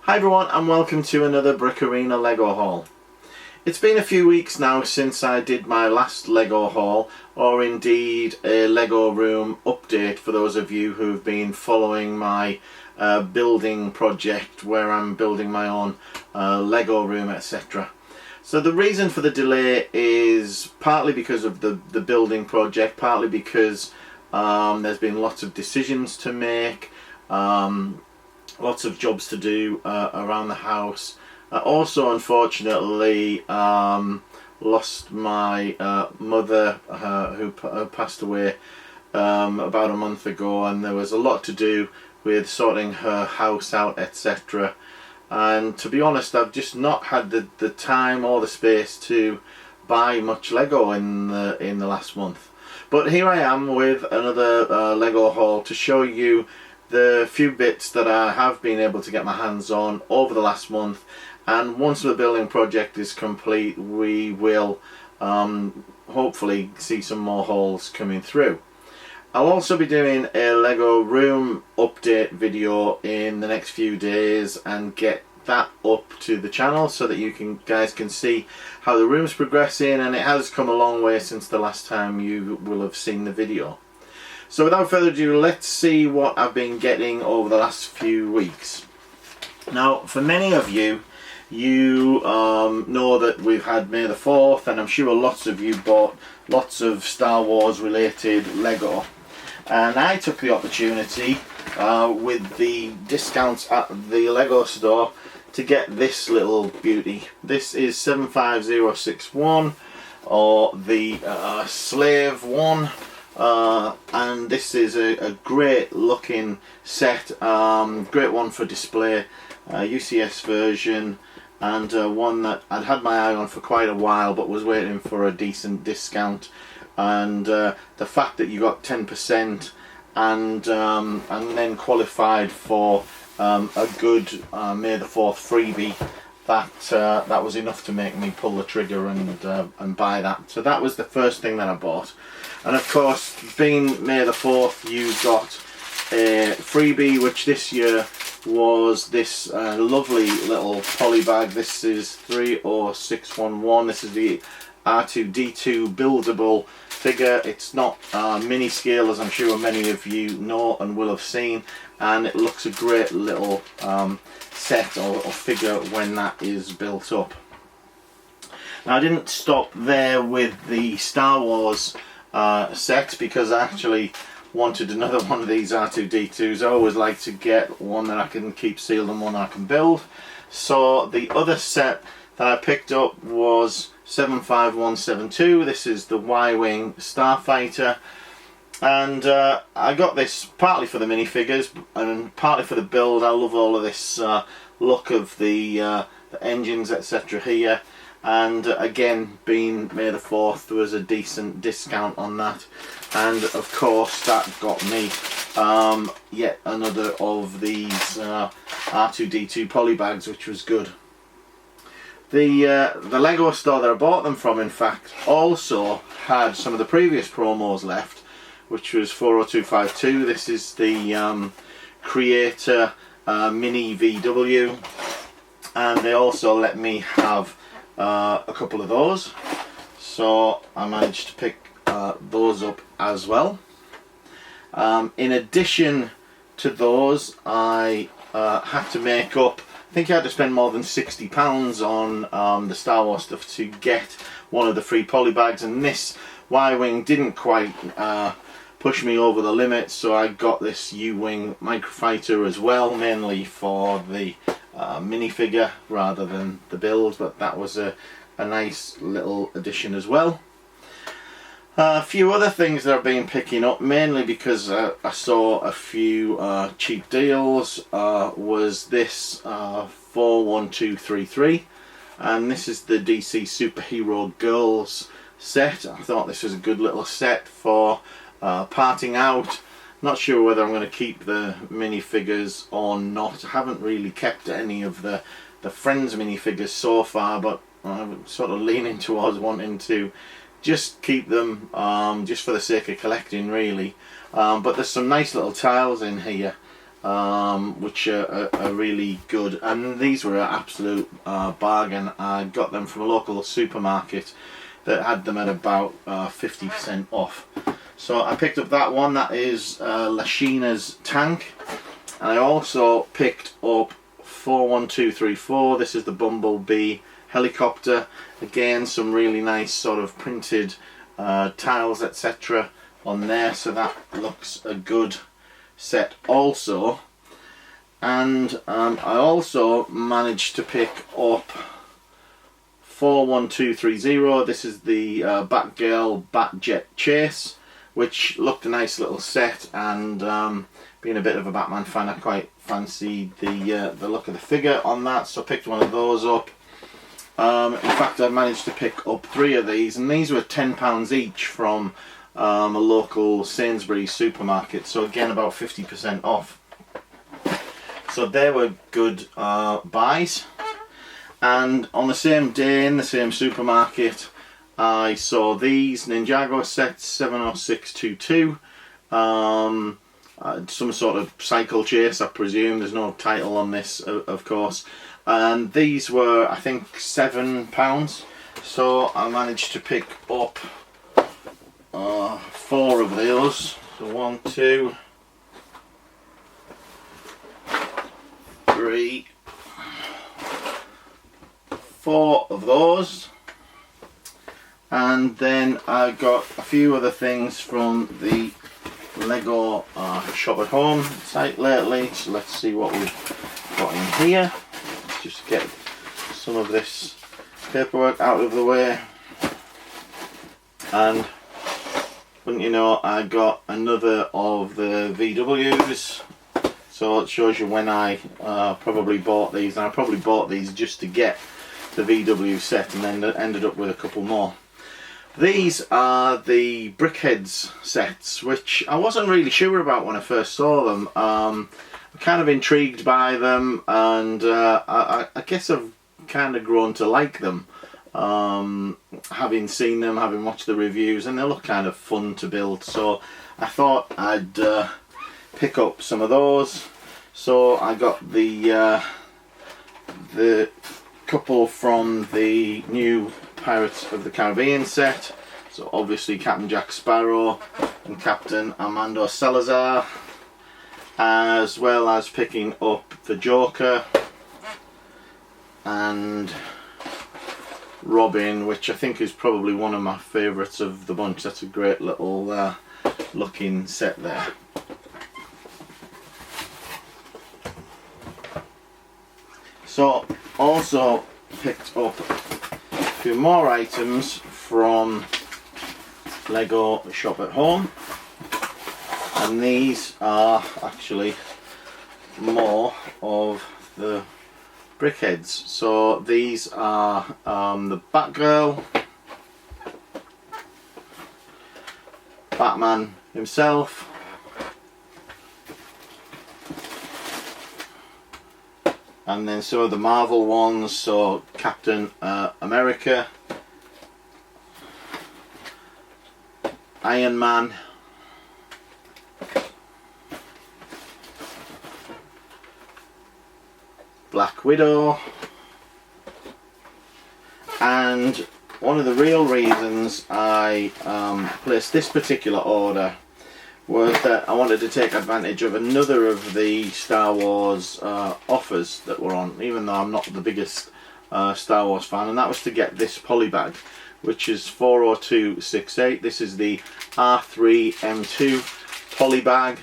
Hi everyone, and welcome to another Brick Arena Lego haul. It's been a few weeks now since I did my last Lego haul, or indeed a Lego room update for those of you who've been following my building project where I'm building my own Lego room, etc. So the reason for the delay is partly because of the building project, partly because there's been lots of decisions to make, lots of jobs to do around the house. Also, unfortunately, lost my mother who passed away about a month ago, and there was a lot to do with sorting her house out, etc. And to be honest, I've just not had the time or the space to buy much Lego in the last month. But here I am with another Lego haul to show you the few bits that I have been able to get my hands on over the last month, and once the building project is complete we will hopefully see some more hauls coming through. I'll also be doing a Lego room update video in the next few days and get that up to the channel so that you guys can see how the room's progressing, and it has come a long way since the last time you will have seen the video. So without further ado, let's see what I've been getting over the last few weeks. Now, for many of you, know that we've had May the 4th, and I'm sure lots of you bought lots of Star Wars related Lego. And I took the opportunity with the discounts at the Lego store to get this little beauty. This is 75061, or the Slave one. And this is a great looking set, great one for display, UCS version, and one that I'd had my eye on for quite a while but was waiting for a decent discount. And the fact that you got 10% and then qualified for a good May the 4th freebie, that was enough to make me pull the trigger and buy that. So that was the first thing that I bought. And of course, being May the 4th, you got a freebie, which this year was this lovely little poly bag. This is 30611. This is the R2-D2 buildable figure. It's not mini scale, as I'm sure many of you know and will have seen, and it looks a great little set or figure when that is built up. Now, I didn't stop there with the Star Wars set, because I actually wanted another one of these R2-D2s. I always like to get one that I can keep sealed and one I can build. So the other set that I picked up was 75172. This is the Y-Wing Starfighter, and I got this partly for the minifigures and partly for the build. I love all of this look of the engines, etc. here. And again, being May the 4th, there was a decent discount on that, and of course that got me yet another of these R2-D2 poly bags, which was good. The Lego store that I bought them from, in fact, also had some of the previous promos left, which was 40252. This is the Creator Mini VW, and they also let me have a couple of those, so I managed to pick those up as well. In addition to those, I had to make up, I think I had to spend more than £60 on the Star Wars stuff to get one of the free poly bags, and this Y-Wing didn't quite push me over the limit, so I got this U-Wing microfighter as well, mainly for the minifigure rather than the build, but that was a nice little addition as well. A few other things that I've been picking up, mainly because I saw a few cheap deals, was this 41233, and this is the DC Superhero Girls set. I thought this was a good little set for parting out. Not sure whether I'm going to keep the minifigures or not. I haven't really kept any of the Friends minifigures so far, but I'm sort of leaning towards wanting to just keep them just for the sake of collecting, really. But there's some nice little tiles in here. which are really good, and these were an absolute bargain. I got them from a local supermarket that had them at about 50% off. So I picked up that one. That is Lashina's tank, and I also picked up 41234. This is the Bumblebee helicopter. Again, some really nice sort of printed tiles, etc. on there, so that looks a good set also. And I also managed to pick up 41230. This is the Batgirl Batjet Chase, which looked a nice little set, and being a bit of a Batman fan, I quite fancied the look of the figure on that, so I picked one of those up. In fact, I managed to pick up 3 of these, and these were £10 each from a local Sainsbury's supermarket, so again about 50% off. So they were good buys. And on the same day in the same supermarket, I saw these Ninjago sets 70622, some sort of cycle chase, I presume. There's no title on this, of course. And these were, I think, £7. So I managed to pick up 4 of those. So 1, 2, 3, 4 of those. And then I got a few other things from the Lego shop at home site lately. So let's see what we've got in here. Let's just get some of this paperwork out of the way. And wouldn't you know, I got another of the VWs. So it shows you when I probably bought these, and I probably bought these just to get the VW set, and then ended up with a couple more. These are the Brickheads sets, which I wasn't really sure about when I first saw them. I'm kind of intrigued by them, and I guess I've kind of grown to like them. Having seen them, having watched the reviews, and they look kind of fun to build, so I thought I'd pick up some of those. So I got the couple from the new Pirates of the Caribbean set, so obviously Captain Jack Sparrow and Captain Armando Salazar, as well as picking up the Joker and Robin, which I think is probably one of my favourites of the bunch. That's a great little looking set there. So also picked up a few more items from Lego Shop at Home, and these are actually more of the Brickheads. So these are the Batgirl, Batman himself, and then some of the Marvel ones, so Captain America, Iron Man, Black Widow, and one of the real reasons I placed this particular order was that I wanted to take advantage of another of the Star Wars offers that were on, even though I'm not the biggest Star Wars fan, and that was to get this polybag, which is 40268. This is the R3M2 polybag,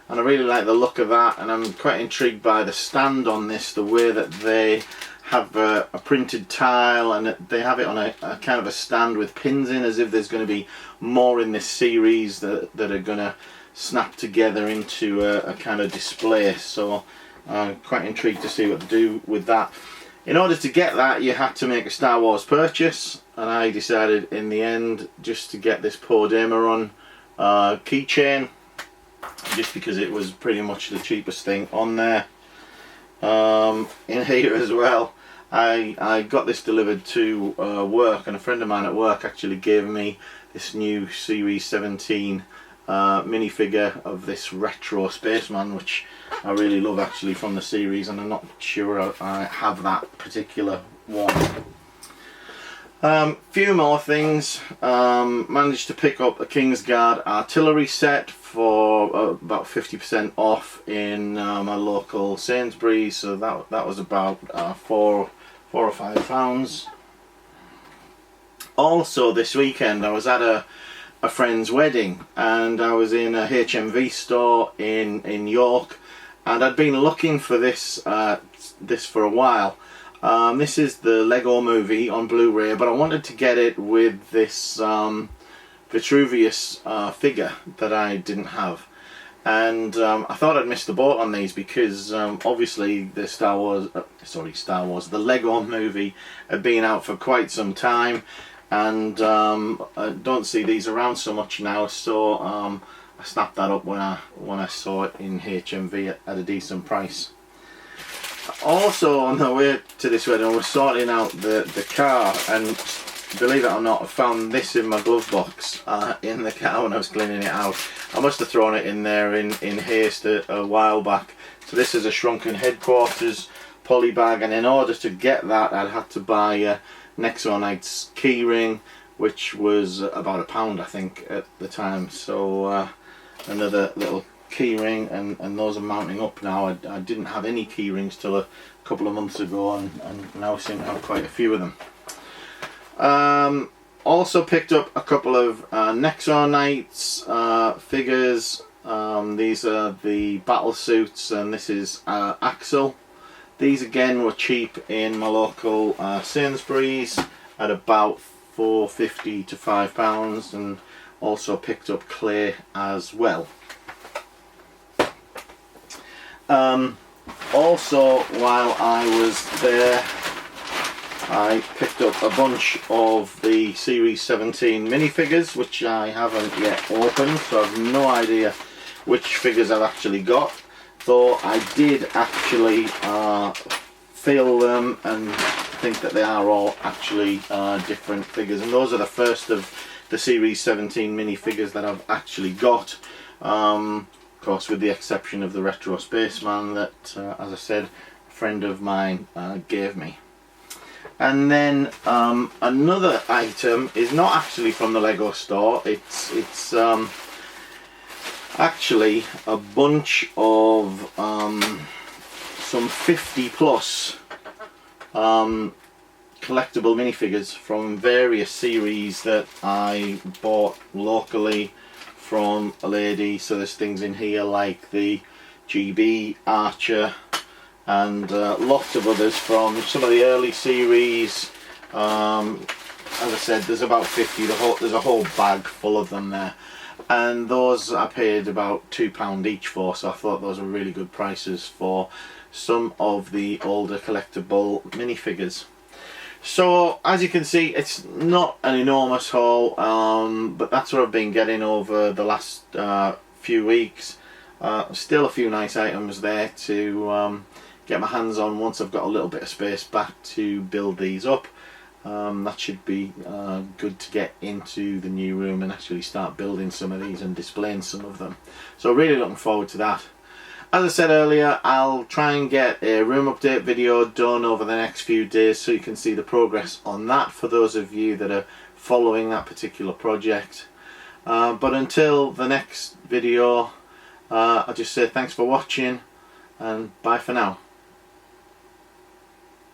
and I really like the look of that, and I'm quite intrigued by the stand on this, the way that they have a printed tile, and they have it on a kind of a stand with pins in, as if there's going to be more in this series that are going to snap together into a kind of display. So I'm quite intrigued to see what to do with that. In order to get that, you had to make a Star Wars purchase, and I decided in the end just to get this Poe Dameron keychain, just because it was pretty much the cheapest thing on there. In here as well, I got this delivered to work, and a friend of mine at work actually gave me this new Series 17 minifigure of this retro spaceman, which I really love actually from the series, and I'm not sure I have that particular one. Few more things. Managed to pick up a Kingsguard artillery set for about 50% off in my local Sainsbury's, so that was about £4 or £5. Also this weekend I was at a friend's wedding, and I was in a HMV store in York, and I'd been looking for this for a while. This is the Lego Movie on Blu-ray, but I wanted to get it with this Vitruvius figure that I didn't have, and I thought I'd missed the boat on these because obviously the the Lego Movie had been out for quite some time, and I don't see these around so much now, so I snapped that up when I saw it in HMV at a decent price. Also, on the way to this wedding, I was sorting out the car, and believe it or not, I found this in my glove box in the car when I was cleaning it out. I must have thrown it in there in haste a while back. So this is a Shrunken Headquarters poly bag, and in order to get that I'd had to buy Nexonite's keyring, which was about £1 I think at the time. So another little keyring, and those are mounting up now. I didn't have any keyrings till a couple of months ago, and now I seem to have quite a few of them. Also picked up a couple of Nexonites figures. These are the battle suits, and this is Axel. These again were cheap in my local Sainsbury's at about £4.50 to £5, and also picked up clay as well. Also, while I was there, I picked up a bunch of the Series 17 minifigures, which I haven't yet opened, so I've no idea which figures I've actually got, though I did actually feel them and think that they are all actually different figures, and those are the first of the Series 17 minifigures that I've actually got. Of course, with the exception of the retro spaceman that, as I said, a friend of mine gave me. And then another item is not actually from the Lego store. It's actually a bunch of some 50 plus collectible minifigures from various series that I bought locally from a lady. So there's things in here like the GB Archer, and lots of others from some of the early series. As I said, there's about 50. There's a whole bag full of them there, and those I paid about £2 each for, so I thought those were really good prices for some of the older collectible minifigures. So as you can see, it's not an enormous haul, but that's what I've been getting over the last few weeks. Still a few nice items there to get my hands on once I've got a little bit of space back to build these up. That should be good to get into the new room and actually start building some of these and displaying some of them. So really looking forward to that. As I said earlier, I'll try and get a room update video done over the next few days so you can see the progress on that for those of you that are following that particular project. But until the next video, I'll just say thanks for watching and bye for now.